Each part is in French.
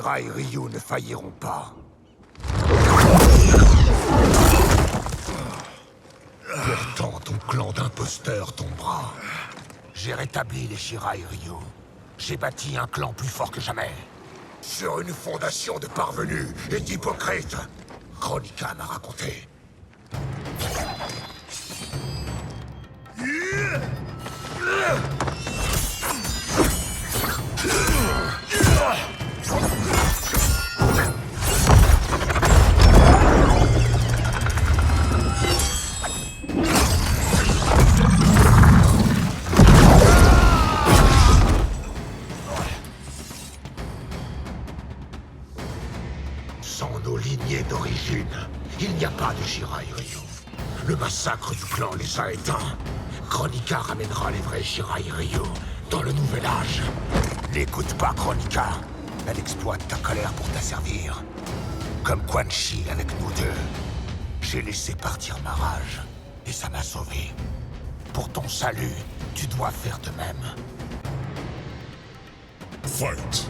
Shira et Ryu ne failliront pas. Pourtant, ton clan d'imposteurs tombera. J'ai rétabli les Shira et Ryu. J'ai bâti un clan plus fort que jamais. Sur une fondation de parvenus et d'hypocrites. Kronika m'a raconté. Sans nos lignées d'origine, il n'y a pas de Shira et Ryu. Le massacre du clan les a éteints. Kronika ramènera les vrais Shira et Ryu dans le nouvel âge. N'écoute pas Kronika. Elle exploite ta colère pour t'asservir. Comme Quan Chi avec nous deux. J'ai laissé partir ma rage et ça m'a sauvé. Pour ton salut, tu dois faire de même. Fight!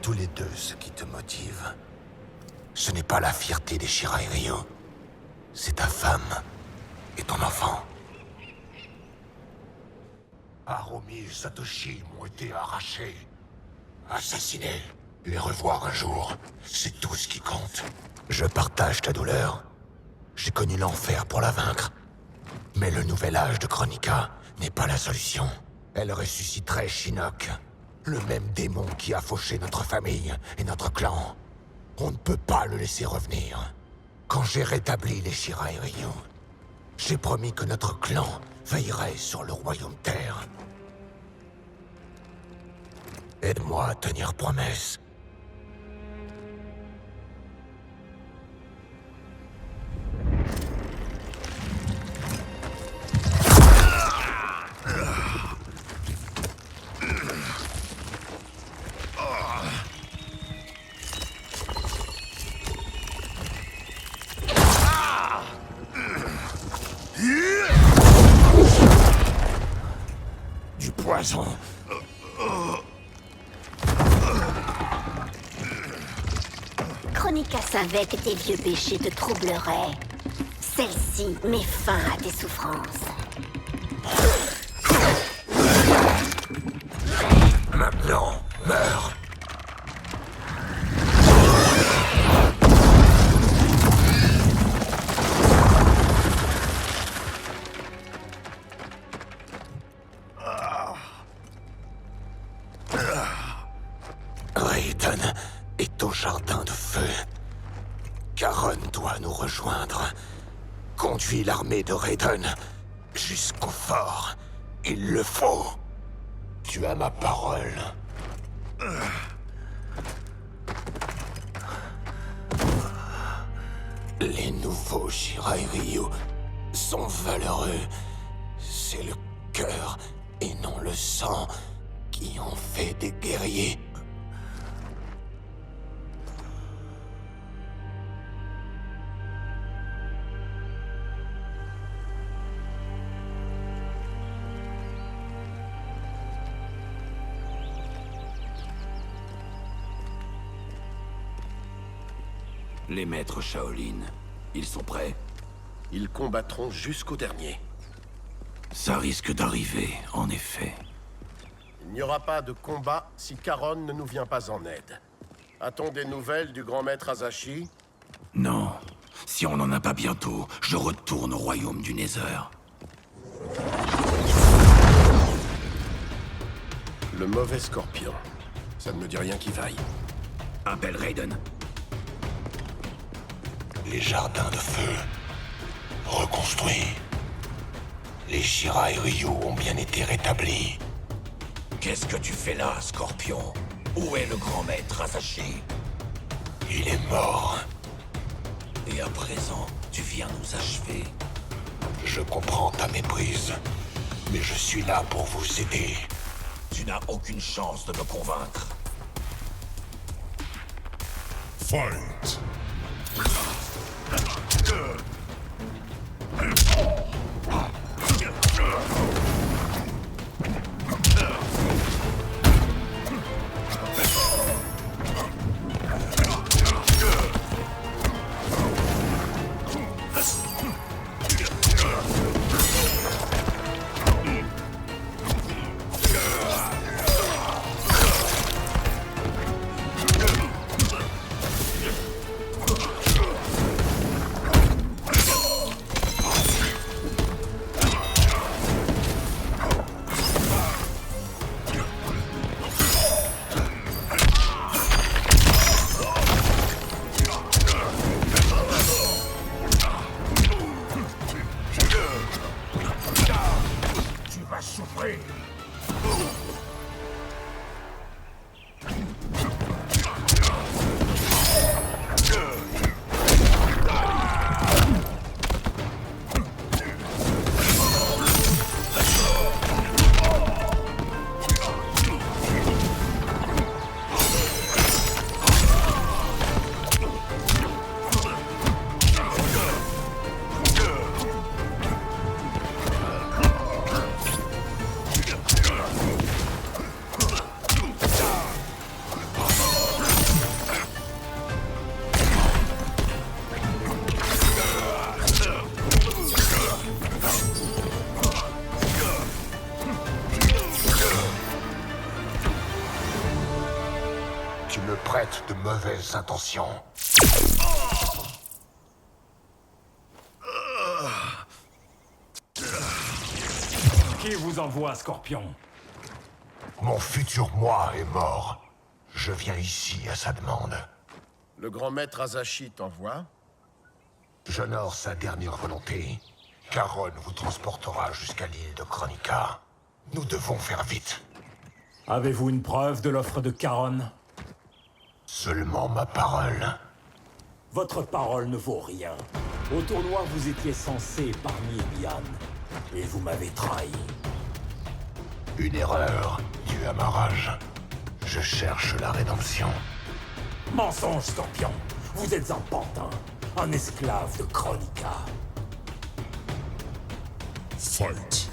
Tous les deux ce qui te motive. Ce n'est pas la fierté des Shira et Ryu. C'est ta femme et ton enfant. Harumi et Satoshi m'ont été arrachés. Assassinés. Les revoir un jour, c'est tout ce qui compte. Je partage ta douleur. J'ai connu l'enfer pour la vaincre. Mais le nouvel âge de Kronika n'est pas la solution. Elle ressusciterait Shinnok. Le même démon qui a fauché notre famille et notre clan. On ne peut pas le laisser revenir. Quand j'ai rétabli les Shira et Ryu, j'ai promis que notre clan veillerait sur le royaume terre. Aide-moi à tenir promesse. Du poison. Kronika savait que tes vieux péchés te troubleraient. Celle-ci met fin à tes souffrances. Maintenant, meurs. Raiden est au jardin de feu. Charon doit nous rejoindre. Conduis l'armée de Raiden jusqu'au fort. Il le faut. Tu as ma parole. Les nouveaux Shirai Ryu sont valeureux. C'est le cœur et non le sang qui en fait des guerriers. Les maîtres Shaolin, ils sont prêts? Ils combattront jusqu'au dernier. Ça risque d'arriver, en effet. Il n'y aura pas de combat si Karon ne nous vient pas en aide. A-t-on des nouvelles du grand maître Asashi? Non. Si on n'en a pas bientôt, je retourne au royaume du Nether. Le mauvais scorpion. Ça ne me dit rien qui vaille. Appelle Raiden. Les jardins de feu, reconstruits. Les Shirai Ryu ont bien été rétablis. Qu'est-ce que tu fais là, Scorpion? Où est le grand maître Asashi? Il est mort. Et à présent, tu viens nous achever. Je comprends ta méprise, mais je suis là pour vous aider. Tu n'as aucune chance de me convaincre. Fight! Tu me prêtes de mauvaises intentions. Qui vous envoie, Scorpion? Mon futur moi est mort. Je viens ici à sa demande. Le grand maître Asashi t'envoie? J'honore sa dernière volonté. Karon vous transportera jusqu'à l'île de Kronika. Nous devons faire vite. Avez-vous une preuve de l'offre de Karon? Seulement ma parole. Votre parole ne vaut rien. Au tournoi, vous étiez censé épargner Bian. Et vous m'avez trahi. Une erreur due à ma rage. Je cherche la rédemption. Mensonge, Scorpion. Vous êtes un pantin. Un esclave de Kronika. Fight.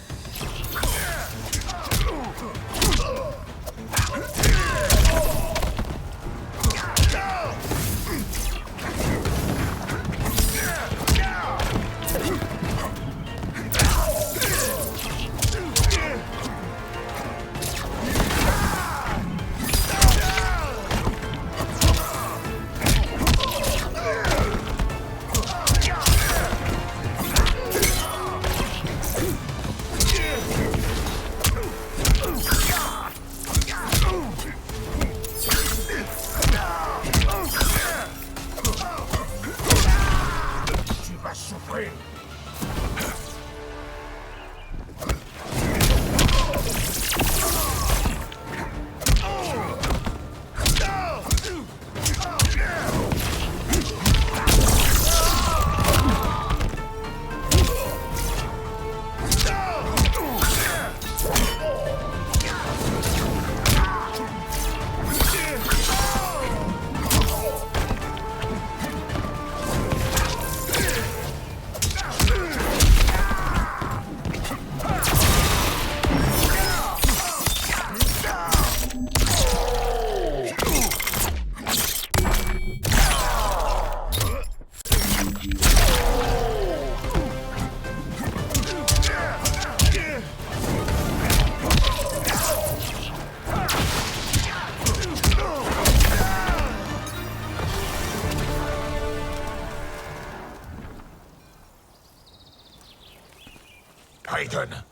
Raiden,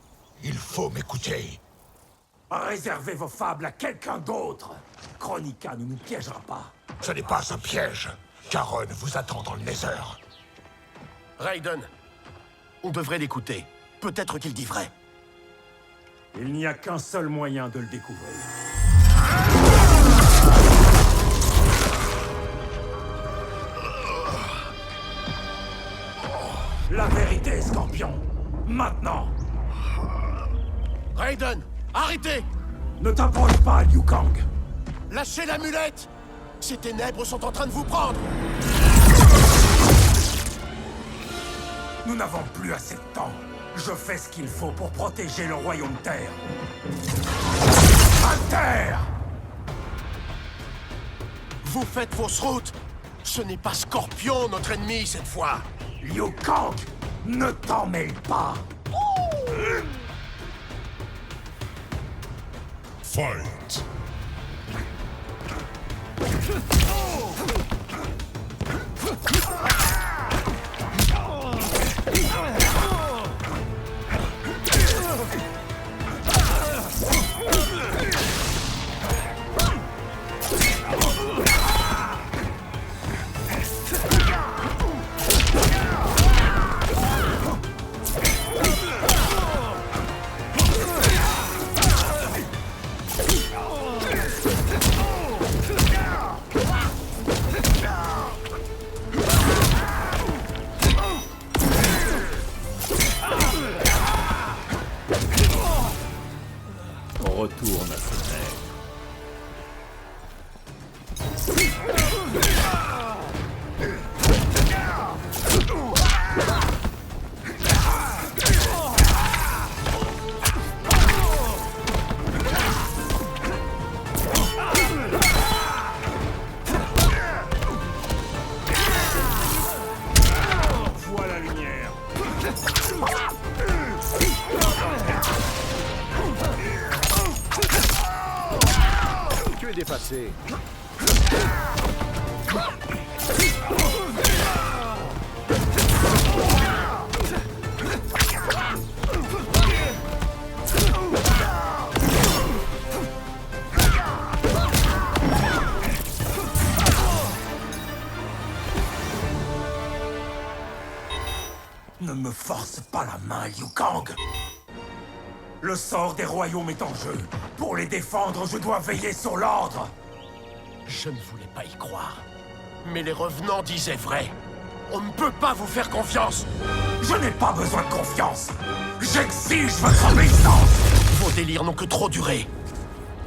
il faut m'écouter. Réservez vos fables à quelqu'un d'autre. Chronica ne nous piégera pas. Ce n'est pas un piège. Charon vous attend dans le Nether. Raiden, on devrait l'écouter. Peut-être qu'il dit vrai. Il n'y a qu'un seul moyen de le découvrir. La vérité, Scorpion. Maintenant. Raiden, arrêtez! Ne t'approche pas, Liu Kang. Lâchez l'amulette! Ces ténèbres sont en train de vous prendre! Nous n'avons plus assez de temps. Je fais ce qu'il faut pour protéger le royaume Terre. À terre! Vous faites fausse route! Ce n'est pas Scorpion notre ennemi cette fois! Liu Kang, ne t'en mêle pas. Fight. On retourne à ce rêve. Vois la lumière. Tu es dépassé. Ne me force pas la main, Liu Kang. Le sort des royaumes est en jeu. Pour les défendre, je dois veiller sur l'ordre. Je ne voulais pas y croire. Mais les revenants disaient vrai. On ne peut pas vous faire confiance. Je n'ai pas besoin de confiance. J'exige votre obéissance. Vos délires n'ont que trop duré.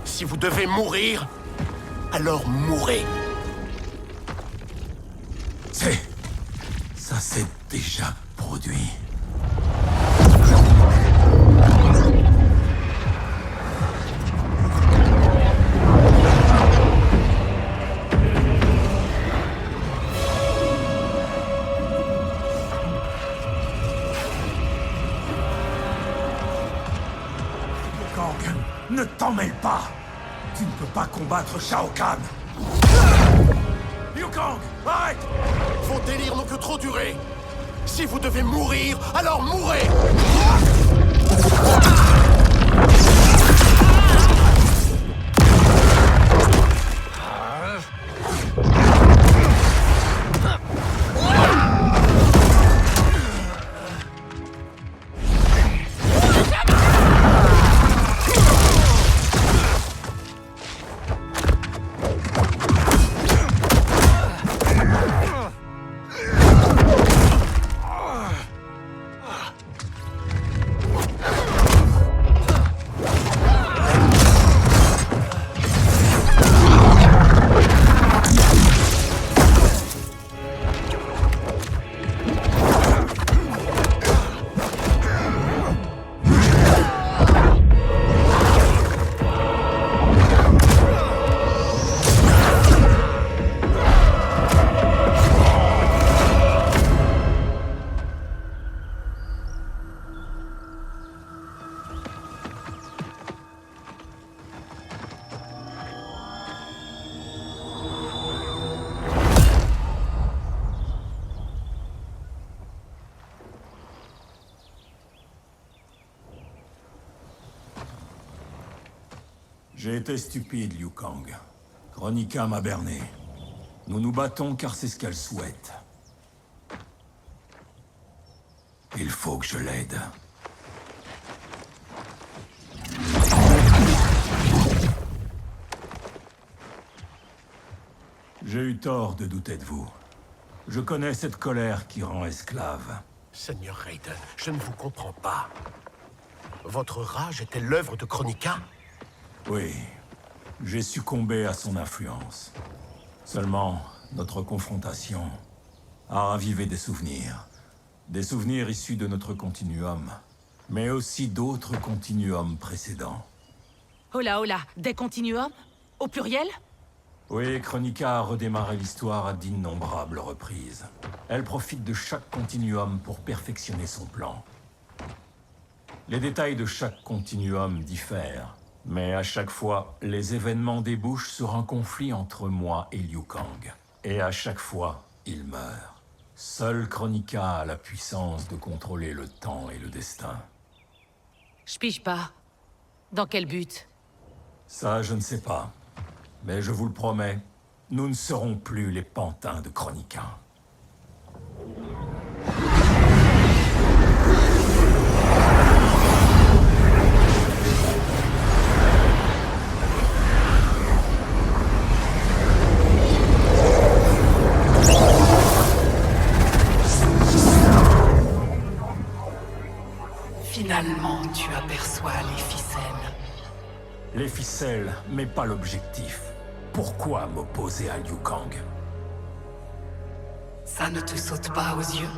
Si vous devez mourir, alors mourrez. Ça s'est déjà produit. Kang, ne t'en mêle pas. Tu ne peux pas combattre Shao Kahn. Liu Kang, arrête! Vos délires n'ont que trop duré. Si vous devez mourir, alors mourrez. J'ai été stupide, Liu Kang. Kronika m'a berné. Nous nous battons car c'est ce qu'elle souhaite. Il faut que je l'aide. J'ai eu tort de douter de vous. Je connais cette colère qui rend esclave. Seigneur Raiden, je ne vous comprends pas. Votre rage était l'œuvre de Kronika? Oui, j'ai succombé à son influence. Seulement, notre confrontation a ravivé des souvenirs. Des souvenirs issus de notre continuum, mais aussi d'autres continuums précédents. Oh là, des continuums? Au pluriel? Oui, Kronika a redémarré l'histoire à d'innombrables reprises. Elle profite de chaque continuum pour perfectionner son plan. Les détails de chaque continuum diffèrent, mais à chaque fois, les événements débouchent sur un conflit entre moi et Liu Kang. Et à chaque fois, il meurt. Seule Kronika a la puissance de contrôler le temps et le destin. Je pige pas. Dans quel but? Ça, je ne sais pas. Mais je vous le promets, nous ne serons plus les pantins de Kronika. Finalement, tu aperçois les ficelles. Les ficelles, mais pas l'objectif. Pourquoi m'opposer à Liu Kang? Ça ne te saute pas aux yeux?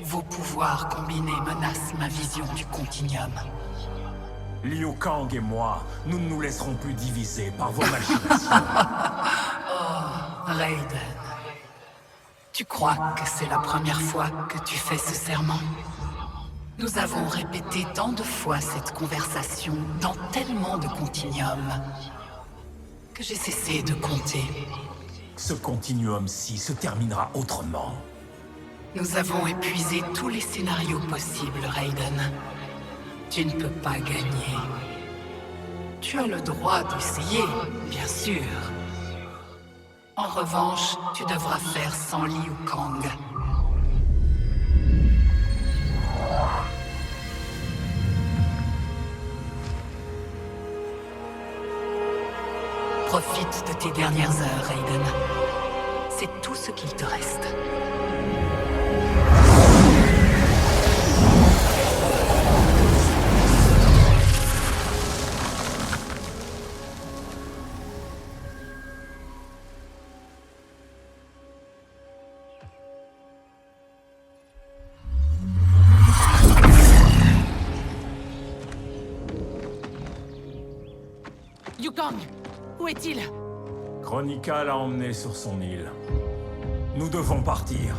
Vos pouvoirs combinés menacent ma vision du continuum. Liu Kang et moi, nous ne nous laisserons plus diviser par vos machinations. Raiden, tu crois que c'est la première fois que tu fais ce serment? Nous avons répété tant de fois cette conversation dans tellement de continuums que j'ai cessé de compter. Ce continuum-ci se terminera autrement. Nous avons épuisé tous les scénarios possibles, Raiden. Tu ne peux pas gagner. Tu as le droit d'essayer, bien sûr. En revanche, tu devras faire sans Liu Kang. Profite de tes dernières heures, Raiden. C'est tout ce qu'il te reste. Liu Kang! Où est-il? Kronika l'a emmené sur son île. Nous devons partir.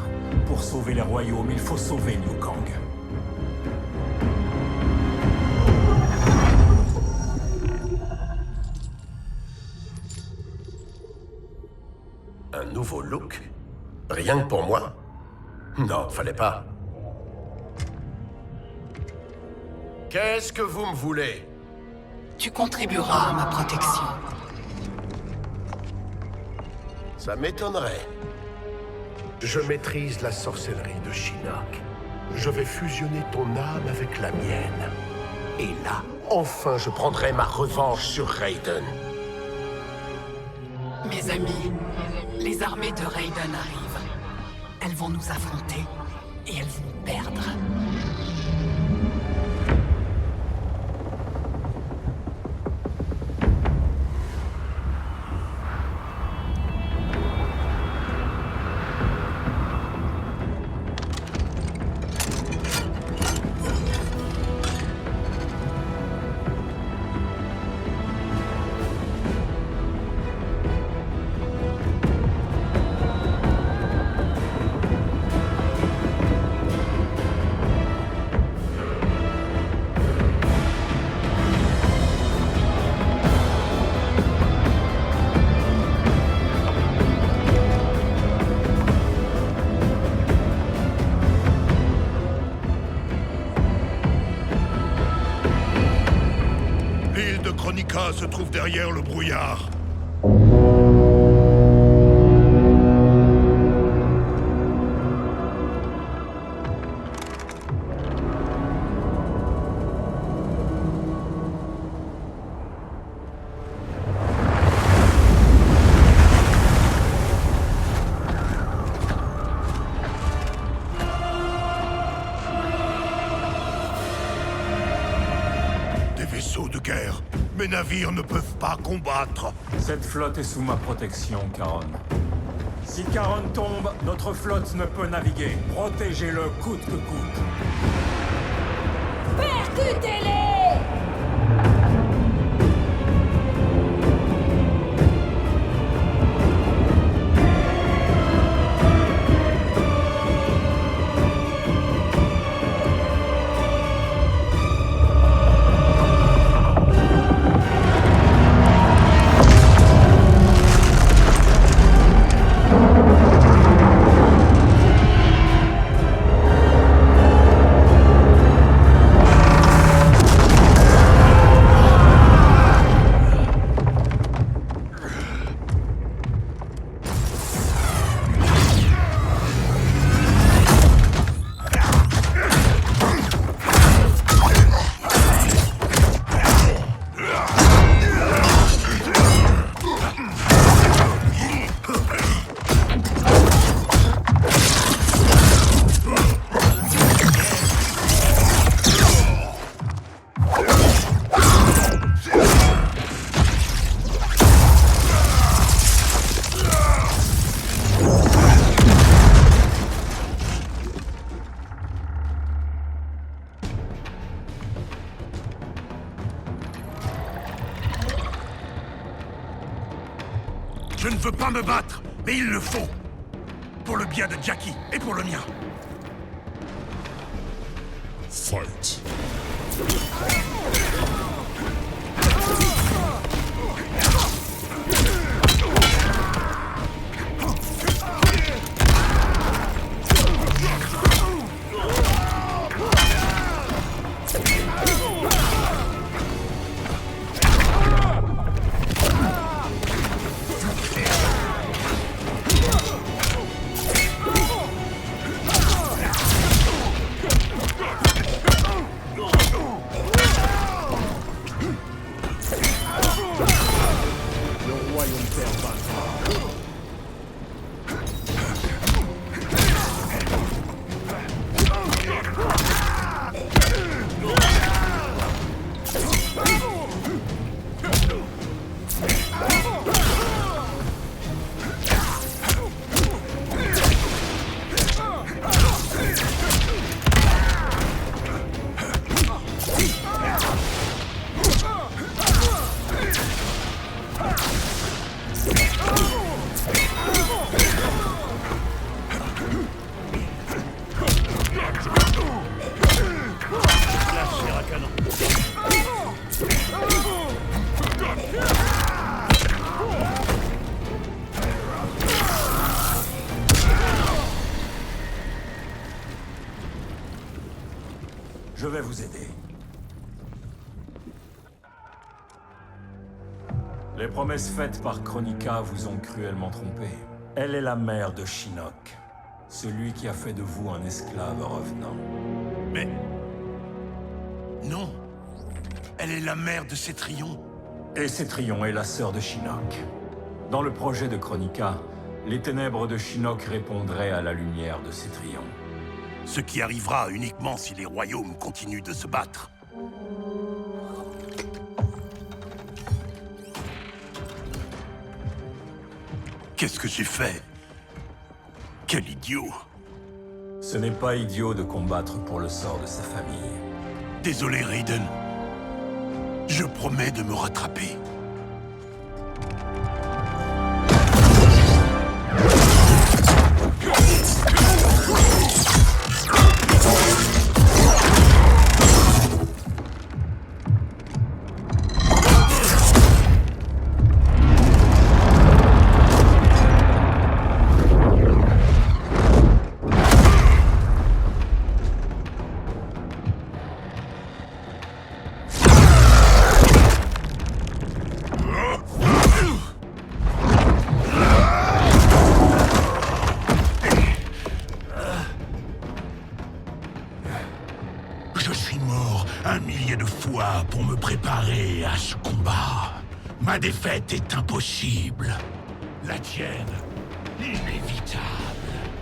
Pour sauver les royaumes, il faut sauver Liu Kang. Un nouveau look? Rien que pour moi? Non, fallait pas. Qu'est-ce que vous me voulez? Tu contribueras à ma protection. Ça m'étonnerait. Je maîtrise la sorcellerie de Shinnok. Je vais fusionner ton âme avec la mienne. Et là, enfin, je prendrai ma revanche sur Raiden. Mes amis, les armées de Raiden arrivent. Elles vont nous affronter et elles vont perdre. Kronika se trouve derrière le brouillard. De guerre. Mes navires ne peuvent pas combattre. Cette flotte est sous ma protection, Charon. Si Charon tombe, notre flotte ne peut naviguer. Protégez-le coûte que coûte. Percutez-les! Je ne veux pas me battre, mais il le faut. Pour le bien de Jackie et pour le mien. Fight. Je vais vous aider. Les promesses faites par Kronika vous ont cruellement trompé. Elle est la mère de Shinnok, celui qui a fait de vous un esclave revenant. Mais... non. Elle est la mère de Cétrion. Et Cétrion est la sœur de Shinnok. Dans le projet de Kronika, les ténèbres de Shinnok répondraient à la lumière de Cétrion. Ce qui arrivera uniquement si les royaumes continuent de se battre. Qu'est-ce que j'ai fait? Quel idiot! Ce n'est pas idiot de combattre pour le sort de sa famille. Désolé, Raiden. Je promets de me rattraper. toi pour me préparer à ce combat. Ma défaite est impossible. La tienne, inévitable.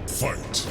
Fight.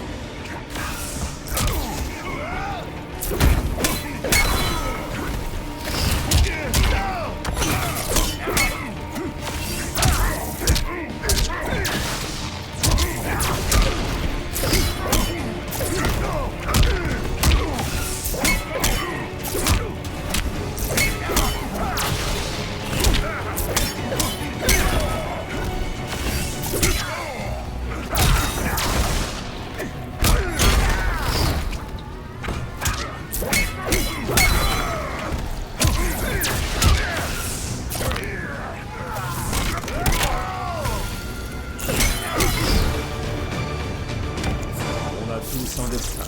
Tous un destin.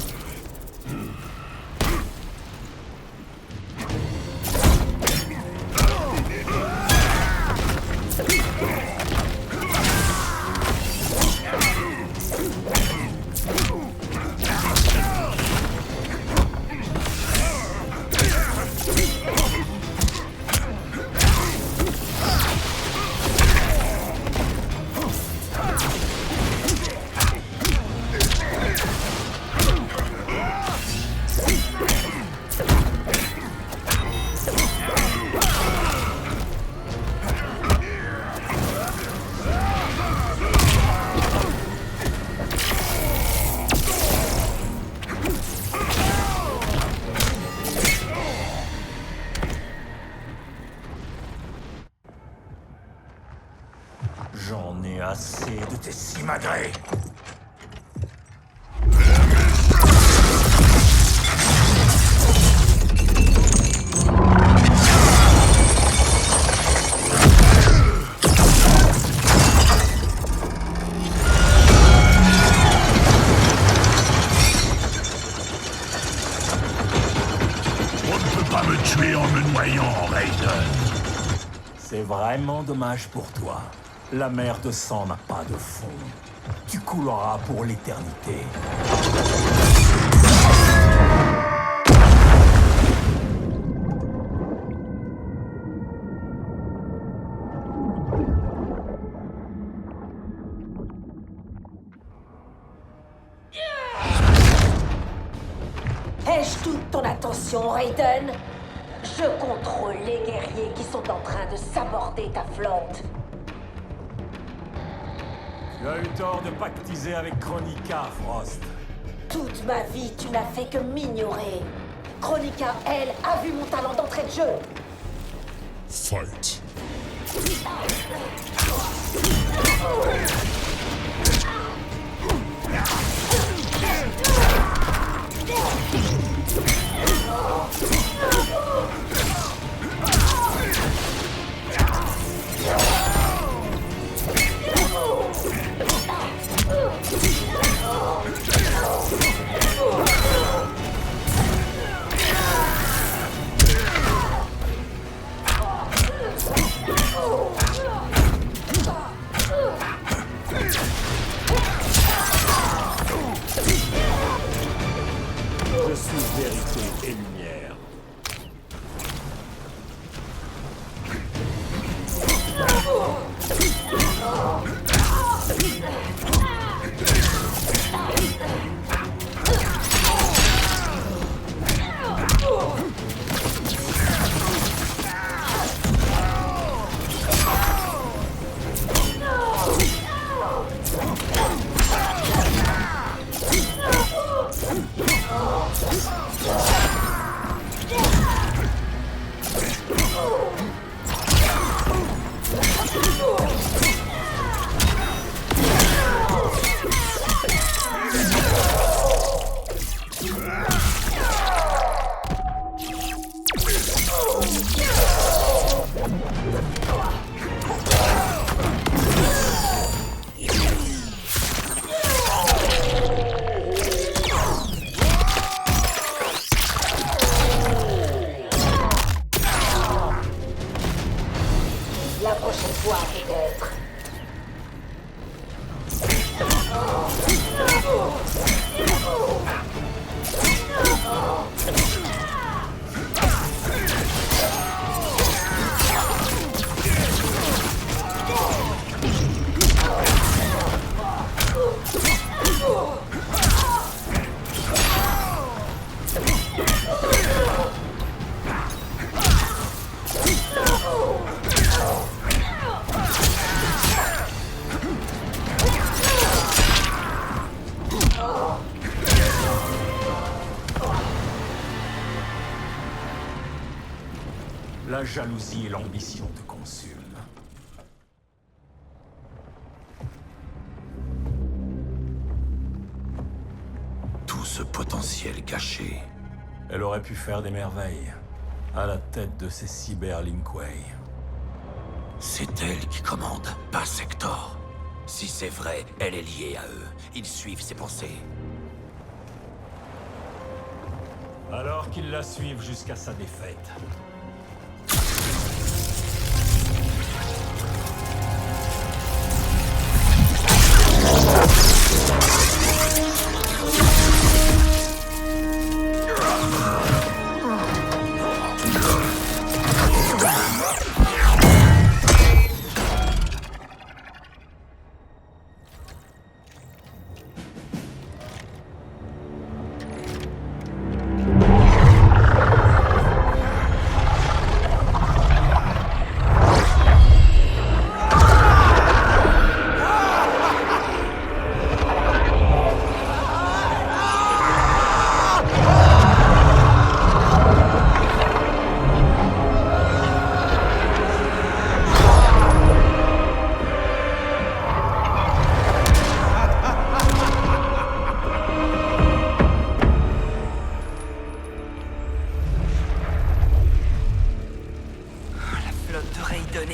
J'en ai assez de tes simagrées. On ne peut pas me tuer en me noyant, Raiden. C'est vraiment dommage pour toi. La mer de sang n'a pas de fond. Tu couleras pour l'éternité. Ai-je toute ton attention, Raiden? Je contrôle les guerriers qui sont en train de saborder ta flotte. Tu as eu tort de pactiser avec Kronika, Frost. Toute ma vie, tu n'as fait que m'ignorer. Kronika, elle, a vu mon talent d'entrée de jeu. Fight. Je suis vérité et lumière. La jalousie et l'ambition te consument. Tout ce potentiel caché. Elle aurait pu faire des merveilles, à la tête de ces cyber Linkway. C'est elle qui commande, pas Sector. Si c'est vrai, elle est liée à eux. Ils suivent ses pensées. Alors qu'ils la suivent jusqu'à sa défaite.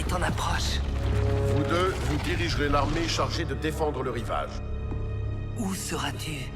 est en approche. Vous deux, vous dirigerez l'armée chargée de défendre le rivage. Où seras-tu?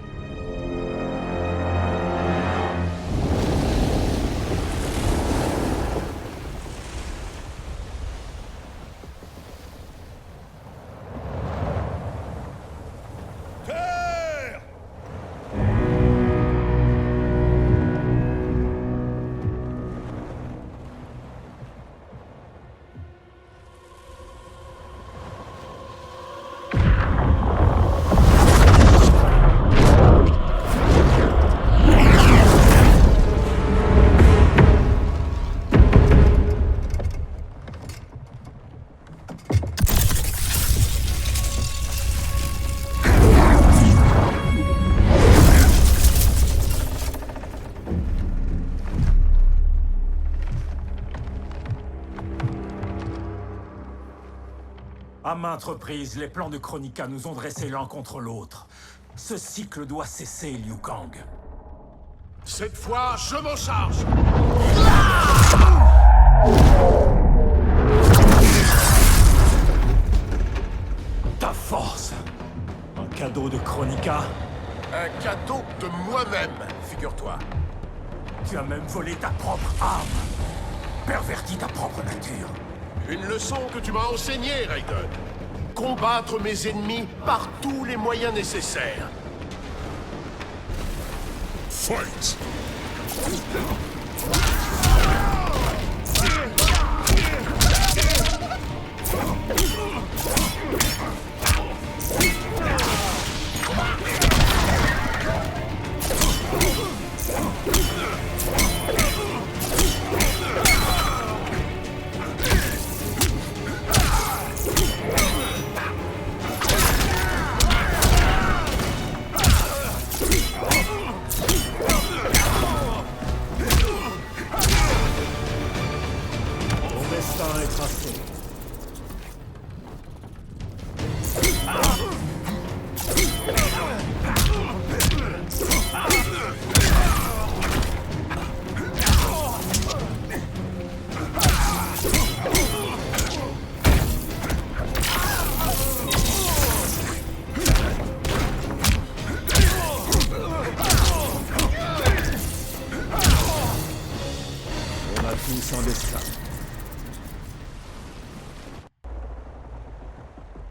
À maintes reprises, les plans de Kronika nous ont dressés l'un contre l'autre. Ce cycle doit cesser, Liu Kang. Cette fois, je m'en charge! Ta force! Un cadeau de Kronika? Un cadeau de moi-même, figure-toi. Tu as même volé ta propre arme! Perverti ta propre nature! Une leçon que tu m'as enseignée, Raiden. Combattre mes ennemis par tous les moyens nécessaires. Fight!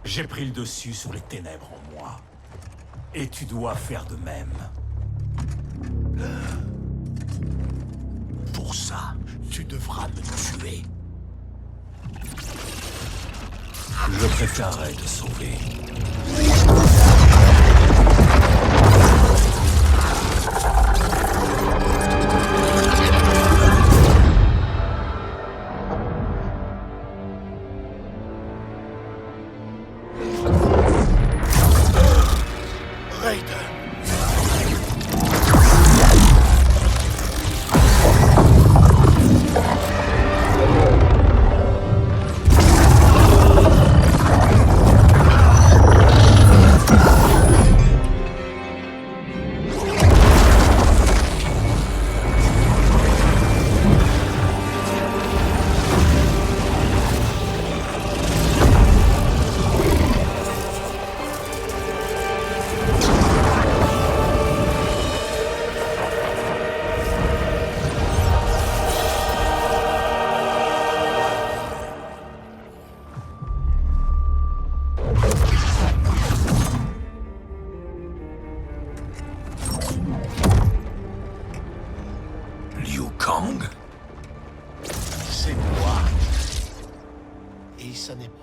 J'ai pris le dessus sur les ténèbres en moi. Et tu dois faire de même. Pour ça, tu devras me tuer. Je préférerais te sauver.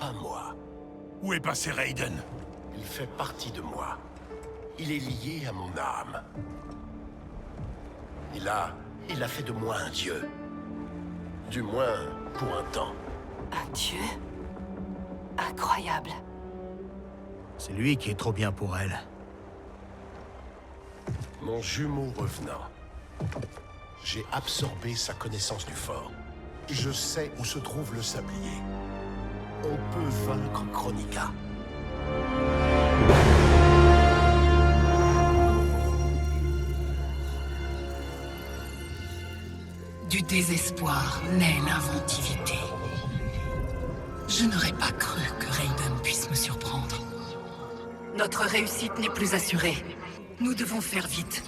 pas moi. Où est passé Raiden? Il fait partie de moi. Il est lié à mon âme. Il a fait de moi un dieu. Du moins, pour un temps. Un dieu? Incroyable. C'est lui qui est trop bien pour elle. Mon jumeau revenant. J'ai absorbé sa connaissance du fort. Je sais où se trouve le sablier. On peut vaincre Kronika. Du désespoir naît l'inventivité. Je n'aurais pas cru que Raiden puisse me surprendre. Notre réussite n'est plus assurée. Nous devons faire vite.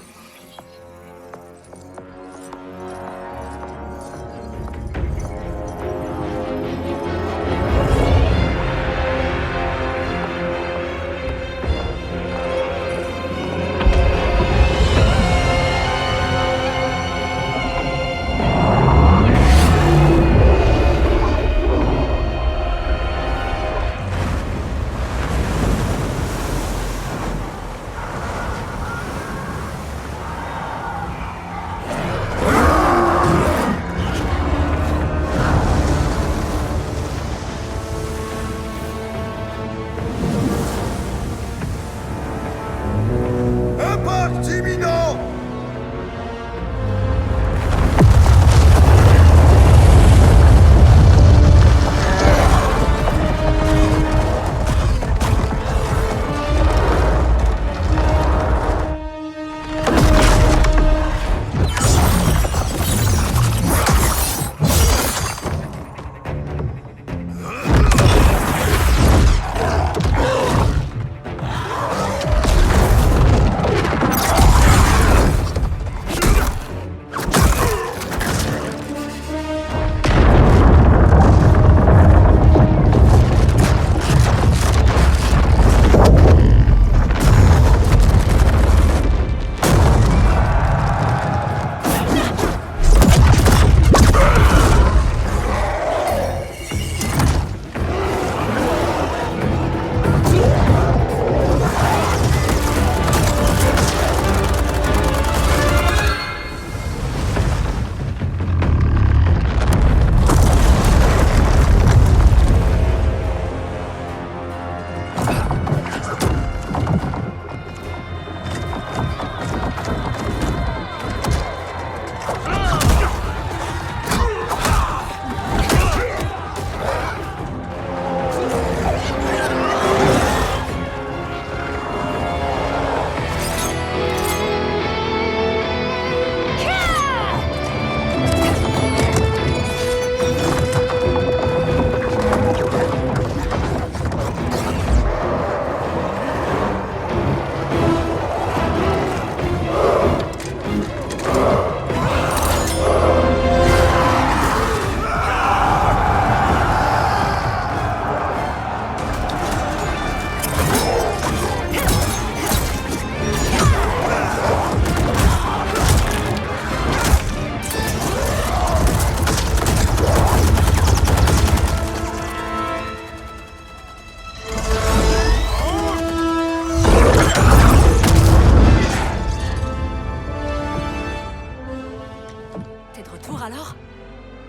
Impact imminent!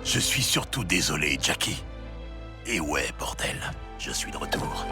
Je suis surtout désolé, Jackie. Et ouais, bordel, je suis de retour.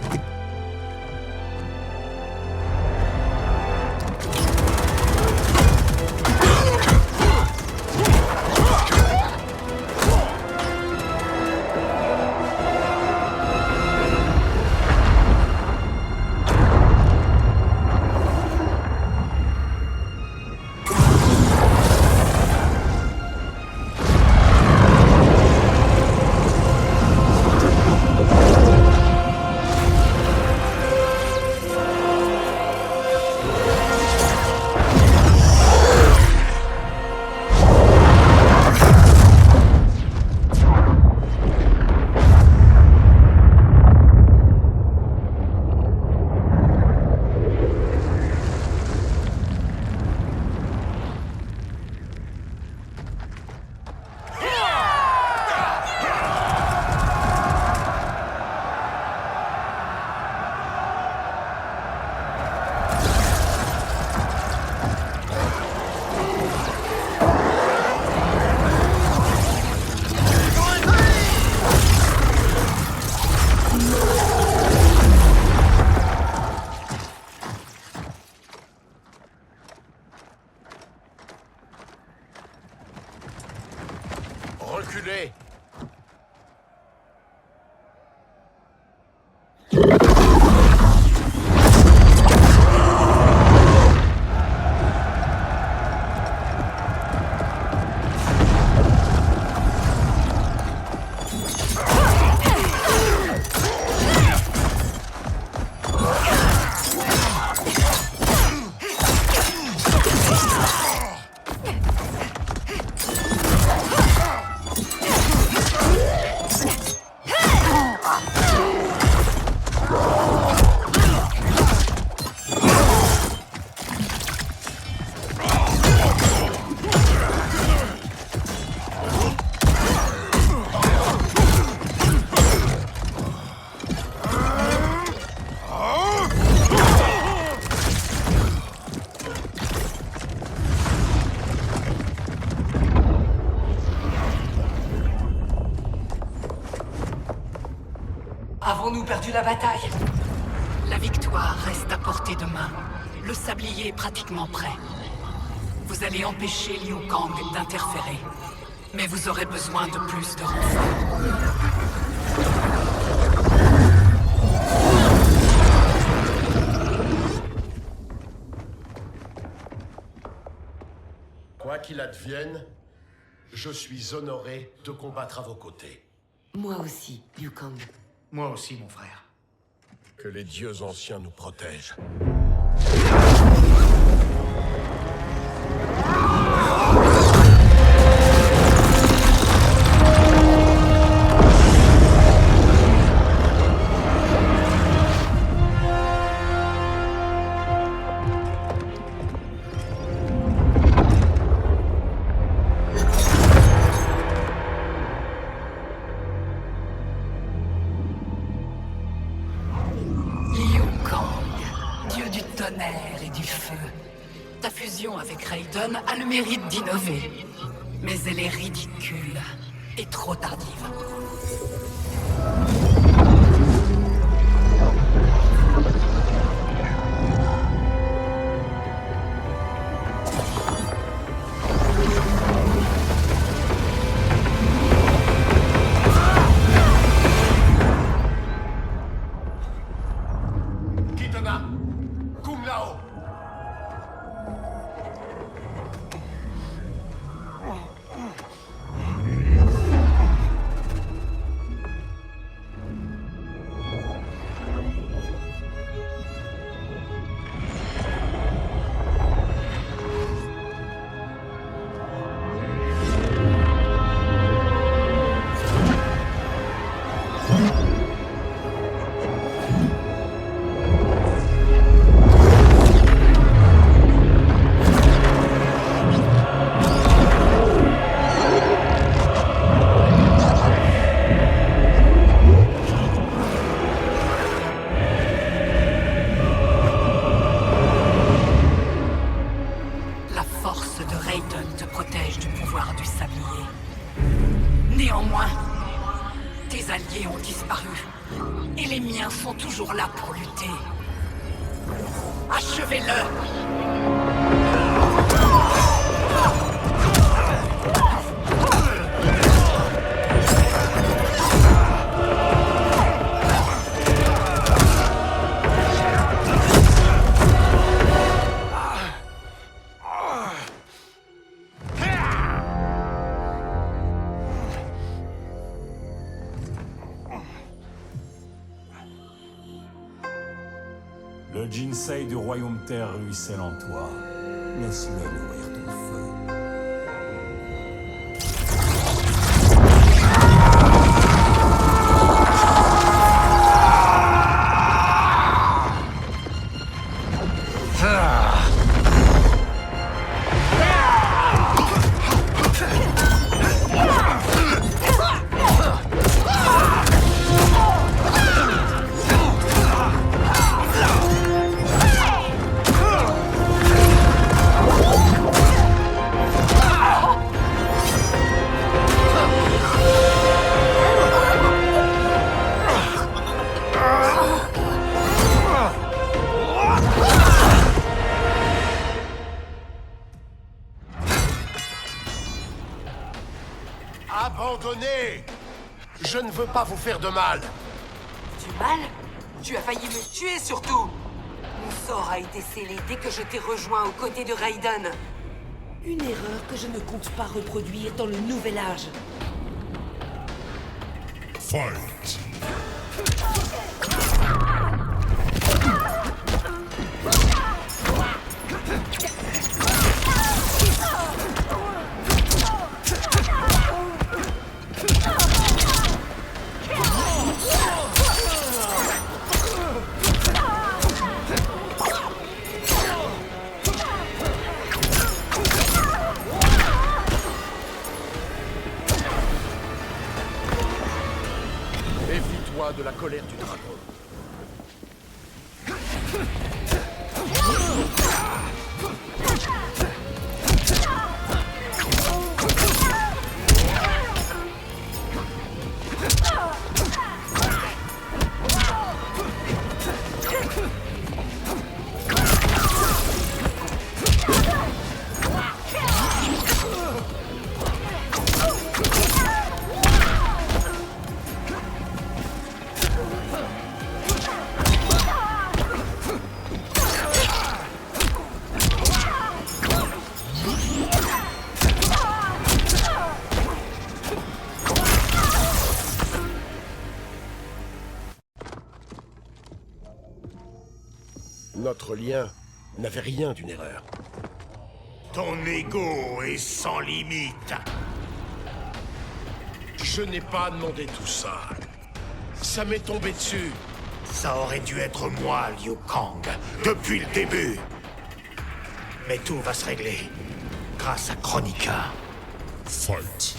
Reculez! Avons-nous perdu la bataille? La victoire reste à portée de main. Le sablier est pratiquement prêt. Vous allez empêcher Liu Kang d'interférer. Mais vous aurez besoin de plus de renforts. Quoi qu'il advienne, je suis honoré de combattre à vos côtés. Moi aussi, Liu Kang. Moi aussi, mon frère. Que les dieux anciens nous protègent. Ta fusion avec Raiden a le mérite d'innover. Mais elle est ridicule et trop tardive. Kitana! Kung Lao! Néanmoins, tes alliés ont disparu. Et les miens sont toujours là pour lutter. Achevez-le! Le Jinsei du Royaume Terre ruisselle en toi. Laisse-le nourrir ton feu. abandonné. Je ne veux pas vous faire de mal. Du mal? Tu as failli me tuer surtout. Mon sort a été scellé dès que je t'ai rejoint aux côtés de Raiden. Une erreur que je ne compte pas reproduire dans le nouvel âge. Fight. Méfie-toi de la colère du dragon. Notre lien n'avait rien d'une erreur. Ton ego est sans limite. Je n'ai pas demandé tout ça. Ça m'est tombé dessus. Ça aurait dû être moi, Liu Kang, depuis le début. Mais tout va se régler grâce à Kronika. Fight.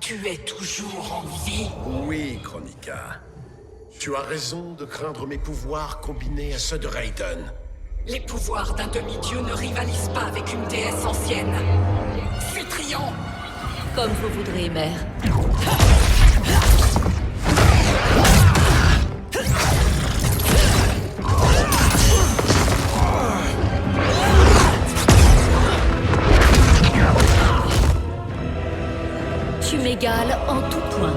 Tu es toujours en vie? Oui, Kronika. Tu as raison de craindre mes pouvoirs combinés à ceux de Raiden. Les pouvoirs d'un demi-dieu ne rivalisent pas avec une déesse ancienne. Cétrion! Comme vous voudrez, mère. Tu m'égales en tout point.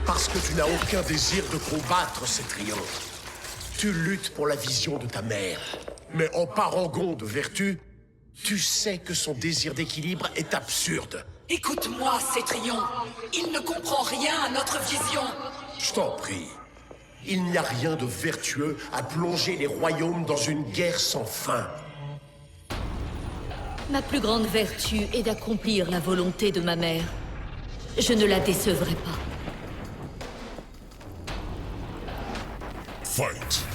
Parce que tu n'as aucun désir de combattre Cétrion. Tu luttes pour la vision de ta mère. Mais en parangon de vertu, tu sais que son désir d'équilibre est absurde. Écoute-moi, Cétrion. Il ne comprend rien à notre vision. Je t'en prie. Il n'y a rien de vertueux à plonger les royaumes dans une guerre sans fin. Ma plus grande vertu est d'accomplir la volonté de ma mère. Je ne la décevrai pas. Fight.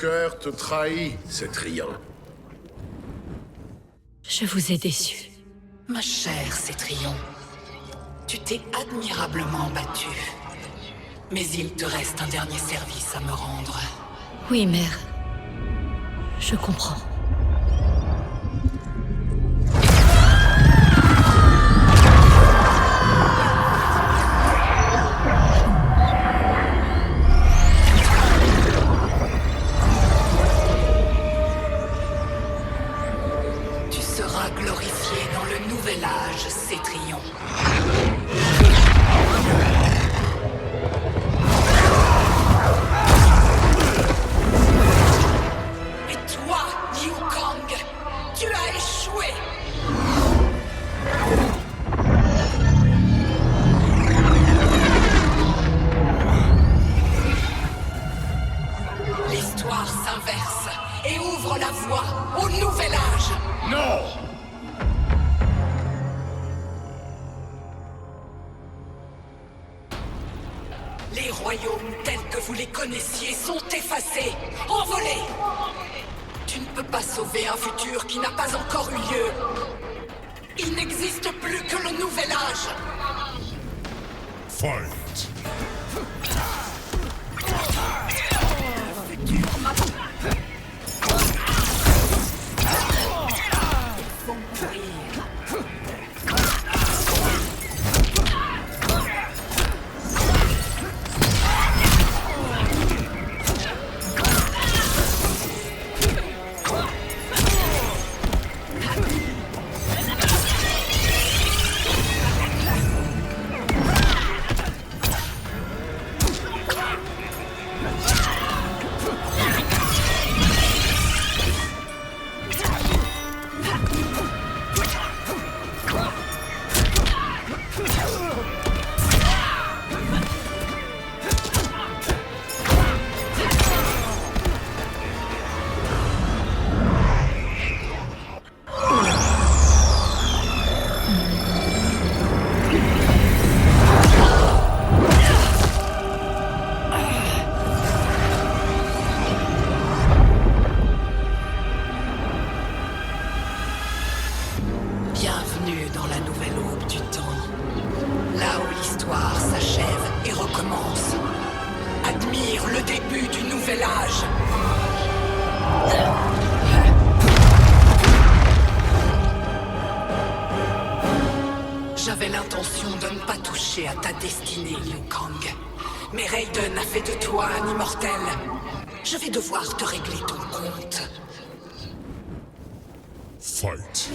cœur te trahit, Cétrion. Je vous ai déçu. Ma chère Cétrion, tu t'es admirablement battue. Mais il te reste un dernier service à me rendre. Oui, mère. Je comprends. Tu seras glorifié dans le nouvel âge, Cétrion. Et toi, Liu Kang, tu as échoué. L'histoire s'inverse et ouvre la voie au nouvel âge. Non! Les royaumes tels que vous les connaissiez sont effacés, envolés. Tu ne peux pas sauver un futur qui n'a pas encore eu lieu. Il n'existe plus que le nouvel âge. Fight! Bienvenue dans la nouvelle aube du temps. Là où l'histoire s'achève et recommence. Admire le début du nouvel âge. J'avais l'intention de ne pas toucher à ta destinée, Liu Kang. Mais Raiden a fait de toi un immortel. Je vais devoir te régler ton compte. Fight!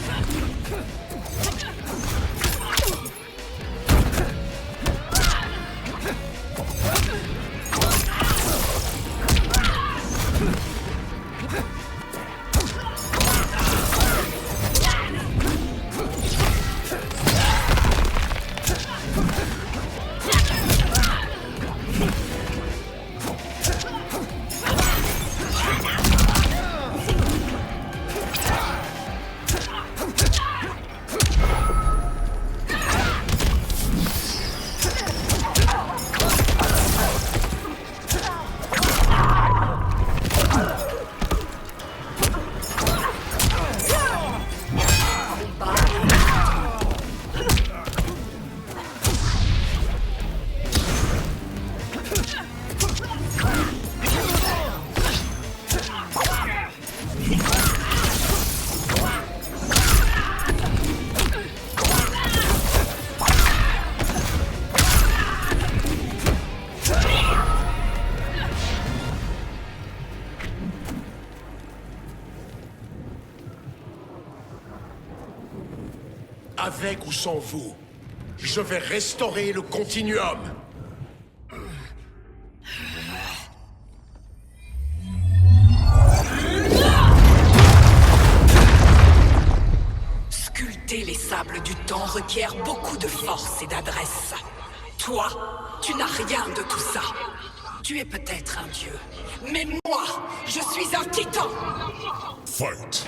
Avec ou sans vous, je vais restaurer le Continuum. Sculpter les sables du temps requiert beaucoup de force et d'adresse. Toi, tu n'as rien de tout ça. Tu es peut-être un dieu, mais moi, je suis un titan. Fight!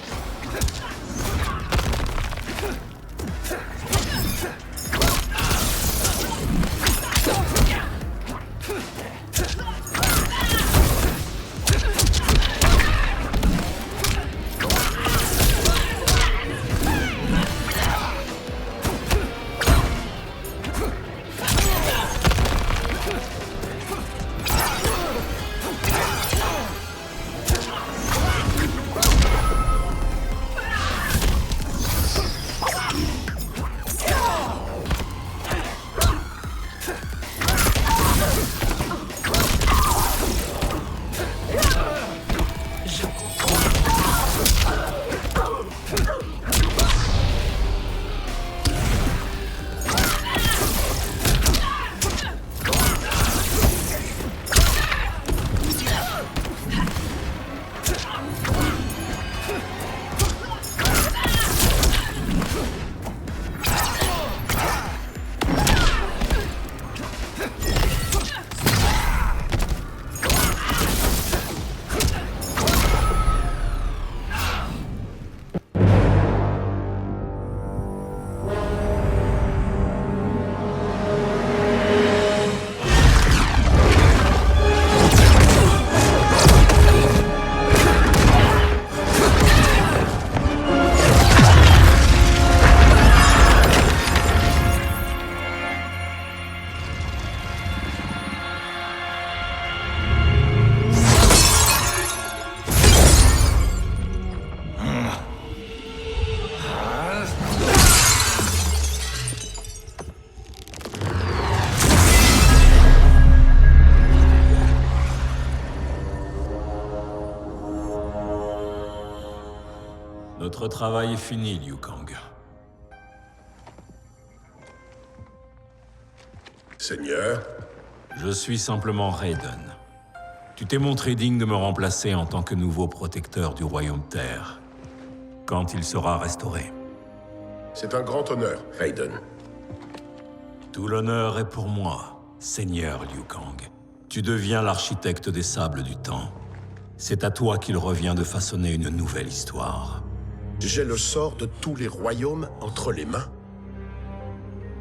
Votre travail est fini, Liu Kang. Seigneur, Je suis simplement Raiden. Tu t'es montré digne de me remplacer en tant que nouveau protecteur du Royaume Terre, quand il sera restauré. c'est un grand honneur, Raiden. Tout l'honneur est pour moi, Seigneur Liu Kang. Tu deviens l'architecte des sables du temps. C'est à toi qu'il revient de façonner une nouvelle histoire. J'ai le sort de tous les royaumes entre les mains.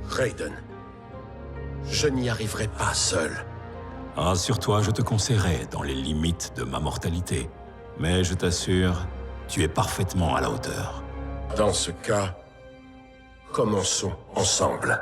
Raiden, je n'y arriverai pas seul. Rassure-toi, je te conseillerai dans les limites de ma mortalité. Mais je t'assure, tu es parfaitement à la hauteur. Dans ce cas, commençons ensemble.